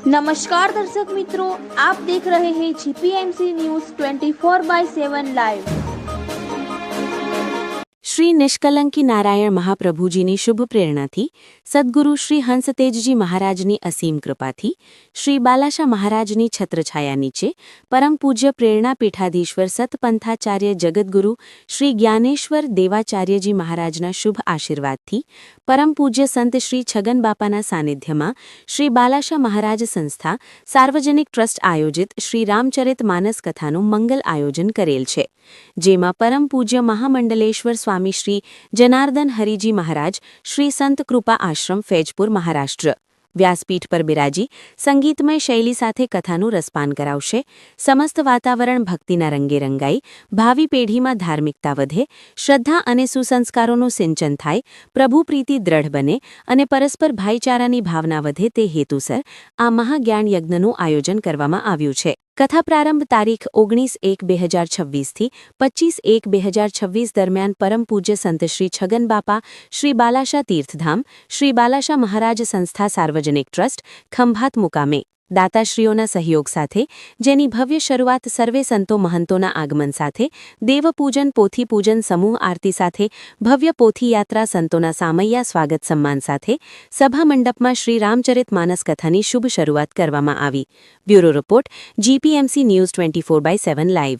नमस्कार दर्शक मित्रों, आप देख रहे हैं GPMC news 24/7 live. Shri Nishkalanki Narayan महाप्रभुजीनी शुभ प्रेरणाथी, सद्गुरु श्री हंसतेजजी महाराजनी असीम कृपाथी, श्री बालाशा महाराजनी छत्रछाया नीचे परम पूज्य प्रेरणा पीठाधीश्वर सतपंथाचार्य जगद्गुरु श्री ज्ञानेश्वर देवाचार्यजी महाराजना शुभ आशीर्वादथी, परम पूज्य संत श्री छगन बापाना सानिध्यमां श्री बालाशा महाराज संस्था सार्वजनिक ट्रस्ट आयोजित श्री रामचरित मानस कथाનું મંગલ આયોજન કરેલ છે, જેમાં પરમ પૂજ્ય મહામંડલેશ્વર સ્વામી શ્રી જનાર્દન હરિજી મહારાજ શ્રી સંત કૃપા આશ્રમ ફૈજપુર મહારાષ્ટ્ર વ્યાસપીઠ પર બિરાજી સંગીતમય શૈલી સાથે કથાનું રસપાન કરાવશે। સમસ્ત વાતાવરણ ભક્તિના રંગે રંગાઈ, ભાવિ પેઢીમાં ધાર્મિકતા વધે, શ્રદ્ધા અને સુસંસ્કારોનું સિંચન થાય, પ્રભુ પ્રીતિ દ્રઢ બને અને પરસ્પર ભાઈચારાની ભાવના વધે તે હેતુસર આ મહાજ્ઞાન યજ્ઞનું આયોજન કરવામાં આવ્યું છે। કથા પ્રારંભ તારીખ 19/1/2026 થી 25/1/2026 દરમિયાન પરમ પૂજ્ય સંત શ્રી છગન બાપા શ્રી બાલાશા તીર્થધામ શ્રી બાલાશા મહારાજ સંસ્થા સાર્વજનિક ટ્રસ્ટ ખંભાત મુકામે દાતાશ્રીઓના સહયોગ સાથે, જેની ભવ્ય શરૂઆત સર્વે સંતો મહંતોના આગમન સાથે, દેવપૂજન પોથી પૂજન સમૂહ આરતી સાથે, ભવ્ય પોથી યાત્રા સંતોના સામૈયા સ્વાગત સન્માન સાથે સભા મંડપમાં શ્રી રામચરિત માનસ કથાની શુભ શરૂઆત કરવામાં આવી। Bureau report, GPMC news 24/7 live.